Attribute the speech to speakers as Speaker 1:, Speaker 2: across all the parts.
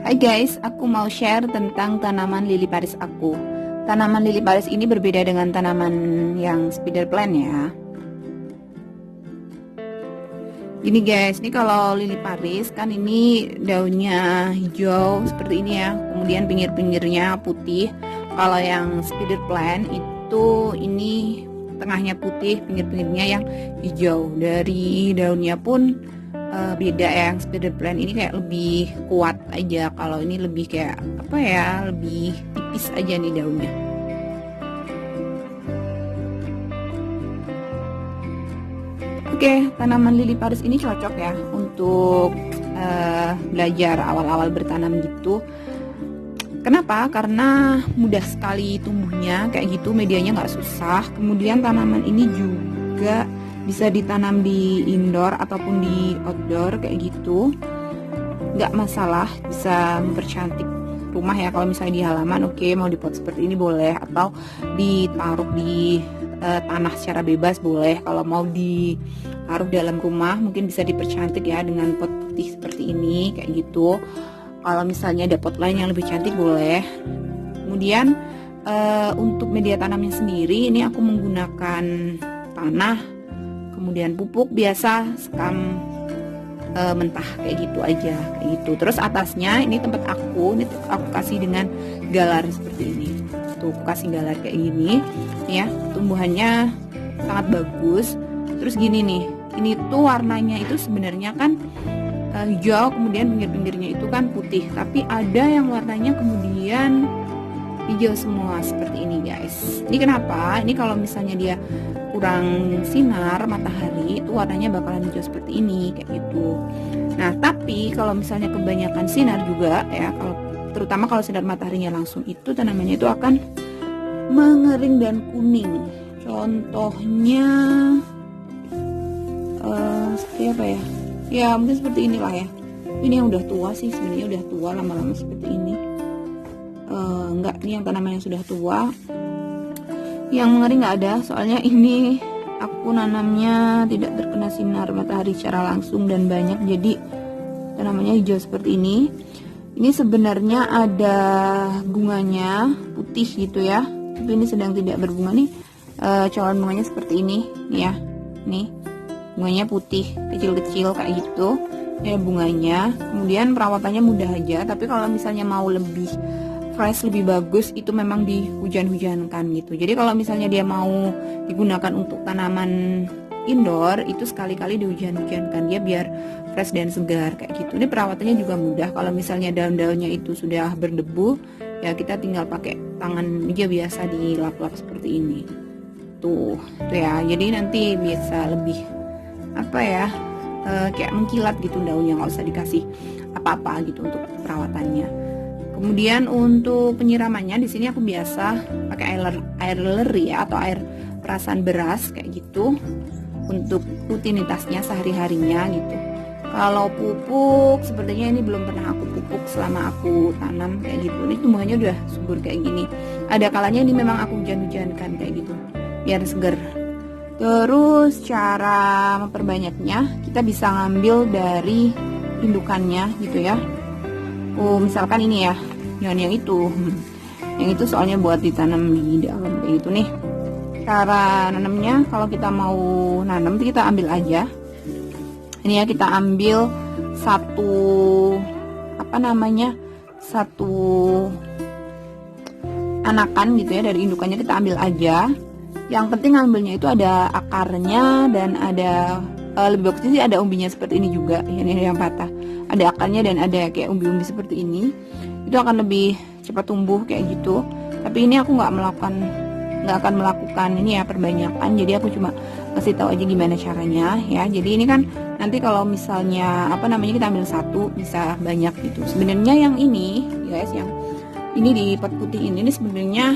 Speaker 1: Hai guys, aku mau share tentang tanaman lili Paris aku. Tanaman lili Paris ini berbeda dengan tanaman yang spider plant ya. Gini guys, ini kalau lili Paris kan ini daunnya hijau seperti ini ya. Kemudian pinggir-pinggirnya putih. Kalau yang spider plant itu ini tengahnya putih, pinggir-pinggirnya yang hijau. Dari daunnya pun beda ya, yang spider plant ini kayak lebih kuat aja, kalau ini lebih kayak apa ya, lebih tipis aja nih daunnya. Oke, tanaman lili Paris ini cocok ya untuk belajar awal-awal bertanam gitu. Kenapa? Karena mudah sekali tumbuhnya kayak gitu, medianya nggak susah. Kemudian tanaman ini juga bisa ditanam di indoor ataupun di outdoor kayak gitu, nggak masalah, bisa mempercantik rumah ya. Kalau misalnya di halaman oke, mau dipot seperti ini boleh, atau ditaruh di tanah secara bebas boleh. Kalau mau ditaruh dalam rumah mungkin bisa dipercantik ya dengan pot putih seperti ini kayak gitu. Kalau misalnya ada pot lain yang lebih cantik boleh. Kemudian untuk media tanamnya sendiri ini aku menggunakan tanah, kemudian pupuk biasa, sekam mentah kayak gitu aja, kayak gitu. Terus atasnya ini tempat ini aku kasih dengan galar seperti ini. Tuh, aku kasih galar kayak gini ya, tumbuhannya sangat bagus. Terus gini nih, ini tuh warnanya itu sebenarnya kan hijau, kemudian pinggir-pinggirnya itu kan putih, tapi ada yang warnanya kemudian hijau semua seperti ini guys. Ini kenapa? Ini kalau misalnya dia kurang sinar matahari itu warnanya bakalan hijau seperti ini kayak gitu. Nah tapi kalau misalnya kebanyakan sinar juga ya, kalau terutama kalau sinar mataharinya langsung, itu tanamannya itu akan mengering dan kuning. Contohnya seperti apa ya? Ya mungkin seperti inilah ya. Ini yang udah tua sih, sebenarnya udah tua lama-lama seperti ini. Enggak, ini yang tanaman yang sudah tua. Yang mengering nggak ada, soalnya ini aku nanamnya tidak terkena sinar matahari secara langsung dan banyak, jadi tanamannya hijau seperti ini. Ini sebenarnya ada bunganya putih gitu ya, tapi ini sedang tidak berbunga nih. Colokan bunganya seperti ini nih ya, nih bunganya putih kecil-kecil kayak gitu. Ini ada bunganya. Kemudian perawatannya mudah aja, tapi kalau misalnya mau lebih fresh, lebih bagus, itu memang dihujan-hujankan gitu. Jadi kalau misalnya dia mau digunakan untuk tanaman indoor, itu sekali-kali dihujan-hujankan dia biar fresh dan segar kayak gitu. Ini perawatannya juga mudah. Kalau misalnya daun-daunnya itu sudah berdebu, ya kita tinggal pakai tangan aja biasa dilap-lap seperti ini. Tuh ya. Jadi nanti bisa lebih apa ya, kayak mengkilat gitu daunnya, nggak usah dikasih apa-apa gitu untuk perawatannya. Kemudian untuk penyiramannya di sini aku biasa pakai air leri ya, atau air perasan beras kayak gitu untuk rutinitasnya sehari-harinya gitu. Kalau pupuk sepertinya ini belum pernah aku pupuk selama aku tanam kayak gitu. Ini tumbuhannya udah subur kayak gini. Ada kalanya ini memang aku hujan-hujankan kayak gitu biar seger. Terus cara memperbanyaknya kita bisa ngambil dari indukannya gitu ya. Misalkan ini ya, jangan yang itu. Yang itu soalnya buat ditanam di dalam kayak gitu nih. Cara nanamnya, kalau kita mau nanam kita ambil aja. Ini ya, kita ambil satu satu anakan gitu ya, dari indukannya kita ambil aja. Yang penting ngambilnya itu ada akarnya dan ada lebih bagus sih ada umbinya seperti ini juga. Ini yang patah, ada akarnya dan ada kayak umbi-umbi seperti ini. Itu akan lebih cepat tumbuh kayak gitu. Tapi ini aku nggak akan melakukan ini ya perbanyakan. Jadi aku cuma kasih tahu aja gimana caranya ya. Jadi ini kan nanti kalau misalnya kita ambil satu bisa banyak gitu. Sebenarnya yang ini guys, yang ini di pot putih ini sebenarnya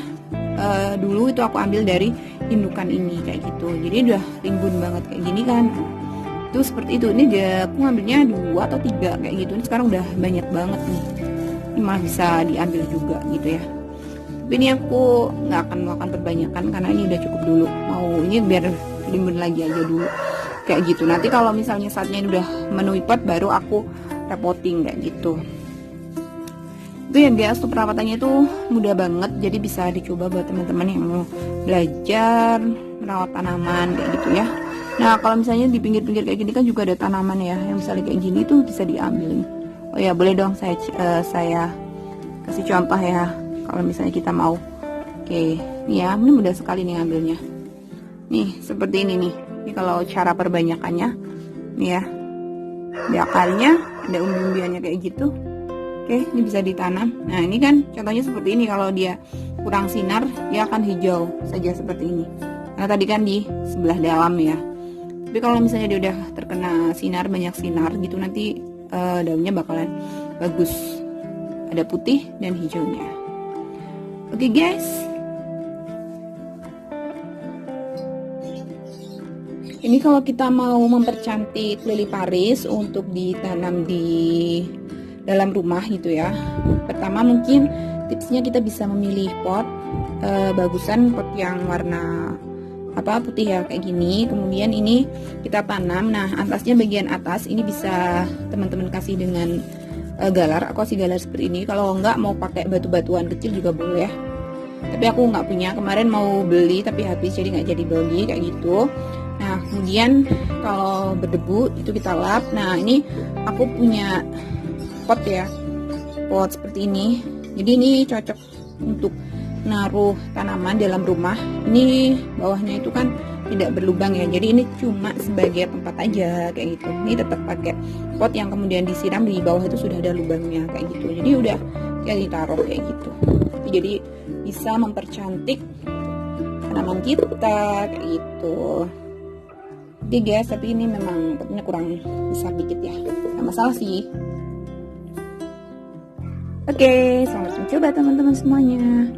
Speaker 1: dulu itu aku ambil dari indukan ini kayak gitu. Jadi udah rimbun banget kayak gini kan. Itu seperti itu. Ini aku ngambilnya 2 atau 3 kayak gitu. Ini sekarang udah banyak banget nih. Ini malah bisa diambil juga gitu ya. Tapi ini aku nggak akan melakukan perbanyakan karena ini udah cukup dulu. Mau ini biar rimbun lagi aja dulu kayak gitu. Nanti kalau misalnya saatnya ini udah memenuhi pot, baru aku repotting kayak gitu. Itu ya guys, tuh perawatannya itu mudah banget, jadi bisa dicoba buat teman-teman yang mau belajar merawat tanaman kayak gitu ya. Nah kalau misalnya di pinggir-pinggir kayak gini kan juga ada tanaman ya, yang misalnya kayak gini tuh bisa diambil. Oh ya boleh dong saya kasih contoh ya, kalau misalnya kita mau. Oke, nih ya, ini mudah sekali nih ngambilnya. Nih seperti ini nih. Ini kalau cara perbanyakannya, nih ya, di akarnya ada umbi-umbiannya kayak gitu. Oke, ini bisa ditanam. Nah ini kan contohnya seperti ini, kalau dia kurang sinar dia akan hijau saja seperti ini, karena tadi kan di sebelah dalam ya. Tapi kalau misalnya dia udah terkena sinar, banyak sinar gitu, nanti daunnya bakalan bagus, ada putih dan hijaunya. Oke guys, ini kalau kita mau mempercantik lili Paris untuk ditanam di dalam rumah gitu ya, pertama mungkin tipsnya kita bisa memilih pot, bagusan pot yang warna putih ya kayak gini. Kemudian ini kita tanam. Nah atasnya, bagian atas ini bisa teman-teman kasih dengan galar. Aku kasih galar seperti ini. Kalau enggak mau pakai batu-batuan kecil juga boleh ya, tapi aku nggak punya, kemarin mau beli tapi habis, jadi nggak jadi beli kayak gitu. Nah kemudian kalau berdebu itu kita lap. Nah ini aku punya pot ya, pot seperti ini, jadi ini cocok untuk naruh tanaman dalam rumah. Ini bawahnya itu kan tidak berlubang ya, jadi ini cuma sebagai tempat aja kayak gitu. Ini tetap pakai pot yang kemudian disiram, di bawah itu sudah ada lubangnya kayak gitu, jadi udah ya ditaruh kayak gitu. Jadi bisa mempercantik tanaman kita kayak gitu. Jadi guys, tapi ini memang potnya kurang besar dikit ya, nggak masalah sih. Oke, selamat mencoba teman-teman semuanya.